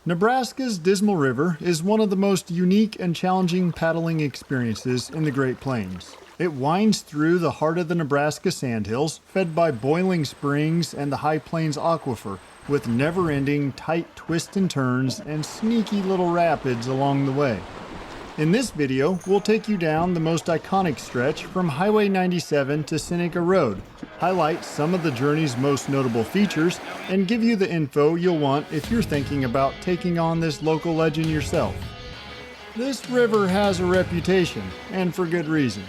Nebraska's Dismal River is one of the most unique and challenging paddling experiences in the Great Plains. It winds through the heart of the Nebraska Sandhills, fed by boiling springs and the High Plains Aquifer, with never-ending tight twists and turns and sneaky little rapids along the way. In this video, we'll take you down the most iconic stretch from Highway 97 to Seneca Road, highlight some of the journey's most notable features, and give you the info you'll want if you're thinking about taking on this local legend yourself. This river has a reputation, and for good reason.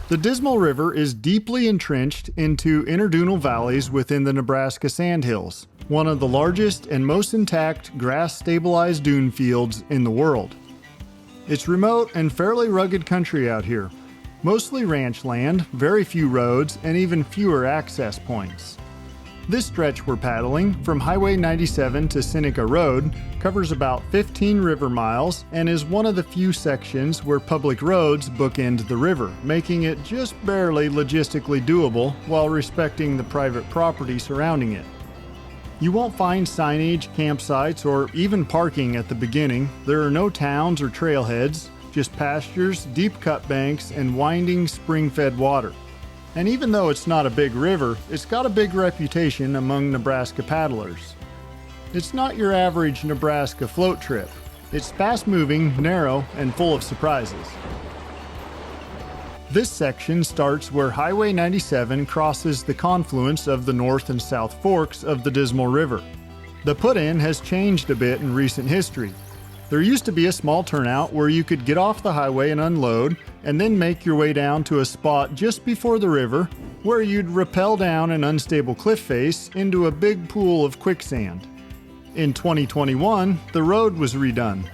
The Dismal River is deeply entrenched into interdunal valleys within the Nebraska Sandhills, one of the largest and most intact grass-stabilized dune fields in the world. It's remote and fairly rugged country out here, mostly ranch land, very few roads, and even fewer access points. This stretch we're paddling, from Highway 97 to Seneca Road, covers about 15 river miles and is one of the few sections where public roads bookend the river, making it just barely logistically doable while respecting the private property surrounding it. You won't find signage, campsites, or even parking at the beginning. There are no towns or trailheads, just pastures, deep cut banks, and winding spring-fed water. And even though it's not a big river, it's got a big reputation among Nebraska paddlers. It's not your average Nebraska float trip. It's fast-moving, narrow, and full of surprises. This section starts where Highway 97 crosses the confluence of the North and South Forks of the Dismal River. The put-in has changed a bit in recent history. There used to be a small turnout where you could get off the highway and unload, and then make your way down to a spot just before the river where you'd rappel down an unstable cliff face into a big pool of quicksand. In 2021, the road was redone.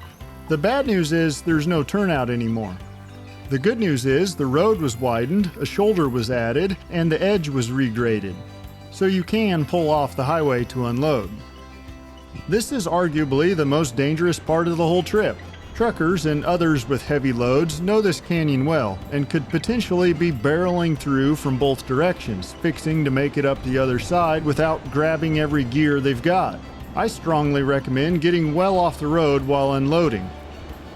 The bad news is there's no turnout anymore. The good news is the road was widened, a shoulder was added, and the edge was regraded, so you can pull off the highway to unload. This is arguably the most dangerous part of the whole trip. Truckers and others with heavy loads know this canyon well and could potentially be barreling through from both directions, fixing to make it up the other side without grabbing every gear they've got. I strongly recommend getting well off the road while unloading.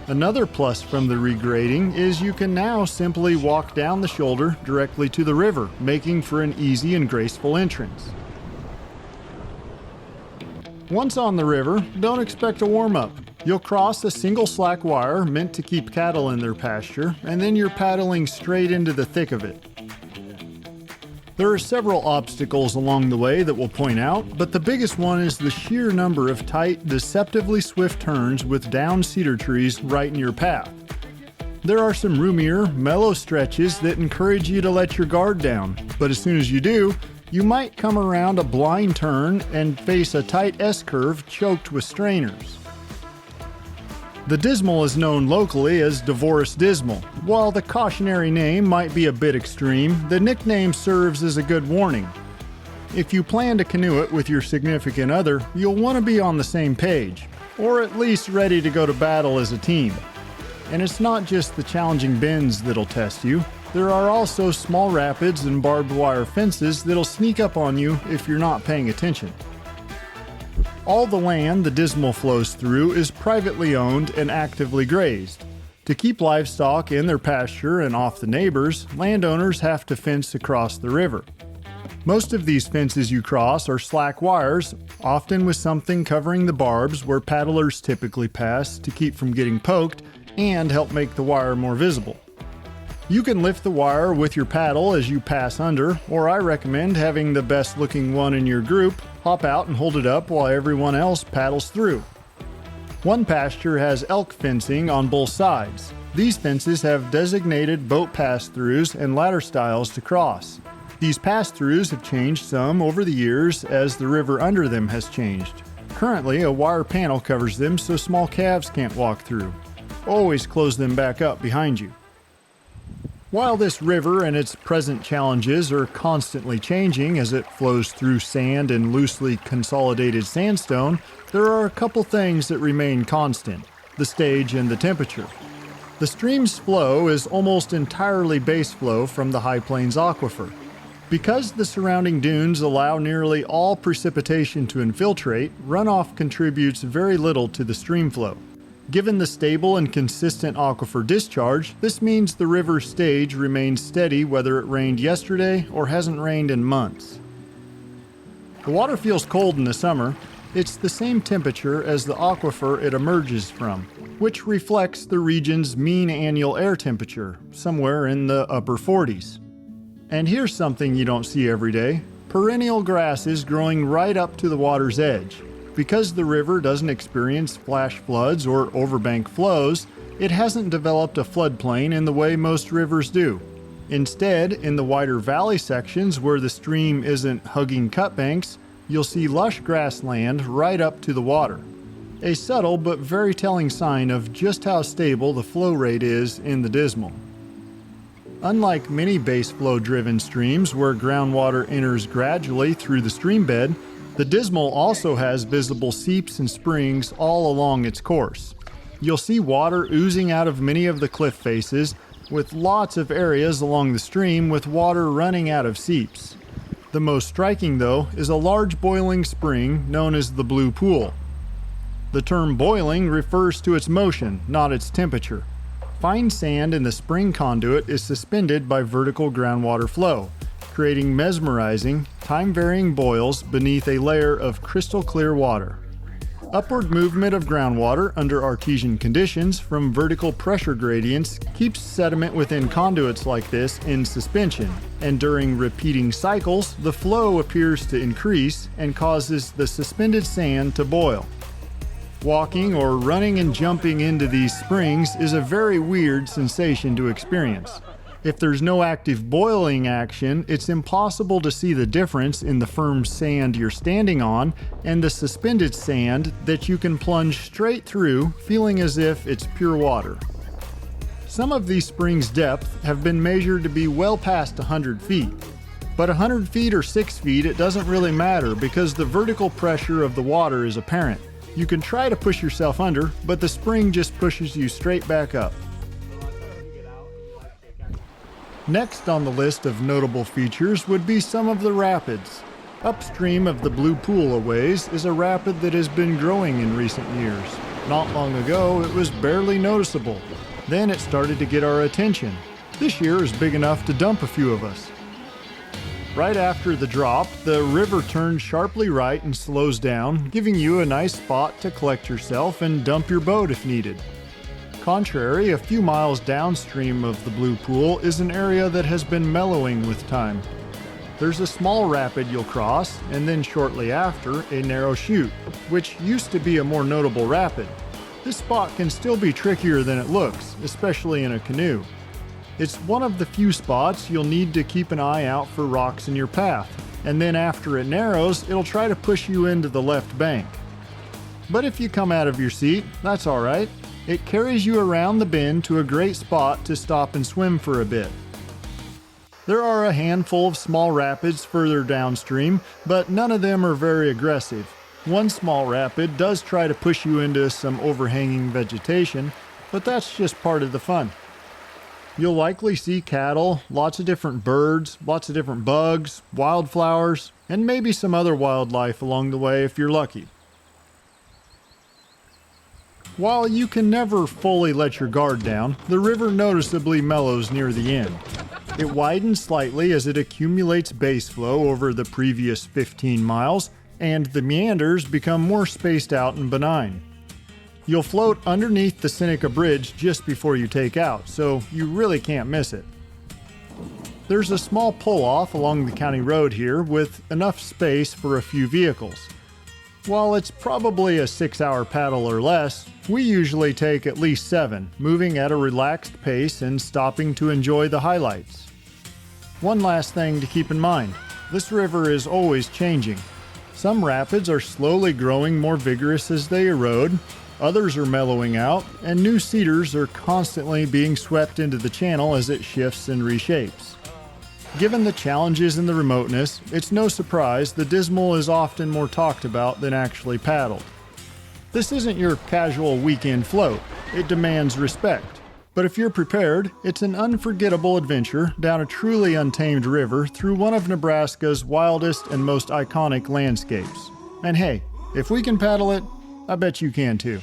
Another plus from the regrading is you can now simply walk down the shoulder directly to the river, making for an easy and graceful entrance. Once on the river, don't expect a warm-up. You'll cross a single slack wire meant to keep cattle in their pasture, and then you're paddling straight into the thick of it. There are several obstacles along the way that we'll point out, but the biggest one is the sheer number of tight, deceptively swift turns with downed cedar trees right in your path. There are some roomier, mellow stretches that encourage you to let your guard down, but as soon as you do, you might come around a blind turn and face a tight S-curve choked with strainers. The Dismal is known locally as Divorce Dismal. While the cautionary name might be a bit extreme, the nickname serves as a good warning. If you plan to canoe it with your significant other, you'll want to be on the same page, or at least ready to go to battle as a team. And it's not just the challenging bends that'll test you. There are also small rapids and barbed wire fences that'll sneak up on you if you're not paying attention. All the land the Dismal flows through is privately owned and actively grazed. To keep livestock in their pasture and off the neighbors, landowners have to fence across the river. Most of these fences you cross are slack wires, often with something covering the barbs where paddlers typically pass to keep from getting poked and help make the wire more visible. You can lift the wire with your paddle as you pass under, or I recommend having the best looking one in your group Hop out and hold it up while everyone else paddles through. One pasture has elk fencing on both sides. These fences have designated boat pass-throughs and ladder styles to cross. These pass-throughs have changed some over the years as the river under them has changed. Currently, a wire panel covers them so small calves can't walk through. Always close them back up behind you. While this river and its present challenges are constantly changing as it flows through sand and loosely consolidated sandstone, there are a couple things that remain constant: the stage and the temperature. The stream's flow is almost entirely base flow from the High Plains Aquifer. Because the surrounding dunes allow nearly all precipitation to infiltrate, runoff contributes very little to the stream flow. Given the stable and consistent aquifer discharge, this means the river's stage remains steady whether it rained yesterday or hasn't rained in months. The water feels cold in the summer. It's the same temperature as the aquifer it emerges from, which reflects the region's mean annual air temperature, somewhere in the upper 40s. And here's something you don't see every day: perennial grasses growing right up to the water's edge. Because the river doesn't experience flash floods or overbank flows, it hasn't developed a floodplain in the way most rivers do. Instead, in the wider valley sections where the stream isn't hugging cutbanks, you'll see lush grassland right up to the water. A subtle but very telling sign of just how stable the flow rate is in the Dismal. Unlike many base flow driven streams where groundwater enters gradually through the stream bed, the Dismal also has visible seeps and springs all along its course. You'll see water oozing out of many of the cliff faces, with lots of areas along the stream with water running out of seeps. The most striking, though, is a large boiling spring known as the Blue Pool. The term boiling refers to its motion, not its temperature. Fine sand in the spring conduit is suspended by vertical groundwater flow, creating mesmerizing, time-varying boils beneath a layer of crystal-clear water. Upward movement of groundwater under artesian conditions from vertical pressure gradients keeps sediment within conduits like this in suspension, and during repeating cycles, the flow appears to increase and causes the suspended sand to boil. Walking or running and jumping into these springs is a very weird sensation to experience. If there's no active boiling action, it's impossible to see the difference in the firm sand you're standing on and the suspended sand that you can plunge straight through, feeling as if it's pure water. Some of these springs' depth have been measured to be well past 100 feet. But 100 feet or 6 feet, it doesn't really matter because the vertical pressure of the water is apparent. You can try to push yourself under, but the spring just pushes you straight back up. Next on the list of notable features would be some of the rapids. Upstream of the Blue Pool a ways is a rapid that has been growing in recent years. Not long ago, it was barely noticeable. Then it started to get our attention. This year is big enough to dump a few of us. Right after the drop, the river turns sharply right and slows down, giving you a nice spot to collect yourself and dump your boat if needed. Contrary, a few miles downstream of the Blue Pool is an area that has been mellowing with time. There's a small rapid you'll cross, and then shortly after, a narrow chute, which used to be a more notable rapid. This spot can still be trickier than it looks, especially in a canoe. It's one of the few spots you'll need to keep an eye out for rocks in your path, and then after it narrows, it'll try to push you into the left bank. But if you come out of your seat, that's alright. It carries you around the bend to a great spot to stop and swim for a bit. There are a handful of small rapids further downstream, but none of them are very aggressive. One small rapid does try to push you into some overhanging vegetation, but that's just part of the fun. You'll likely see cattle, lots of different birds, lots of different bugs, wildflowers, and maybe some other wildlife along the way if you're lucky. While you can never fully let your guard down, the river noticeably mellows near the end. It widens slightly as it accumulates base flow over the previous 15 miles, and the meanders become more spaced out and benign. You'll float underneath the Seneca Bridge just before you take out, so you really can't miss it. There's a small pull-off along the county road here with enough space for a few vehicles. While it's probably a 6-hour paddle or less, we usually take at least 7, moving at a relaxed pace and stopping to enjoy the highlights. One last thing to keep in mind, this river is always changing. Some rapids are slowly growing more vigorous as they erode, others are mellowing out, and new cedars are constantly being swept into the channel as it shifts and reshapes. Given the challenges and the remoteness, it's no surprise the Dismal is often more talked about than actually paddled. This isn't your casual weekend float. It demands respect. But if you're prepared, it's an unforgettable adventure down a truly untamed river through one of Nebraska's wildest and most iconic landscapes. And hey, if we can paddle it, I bet you can too.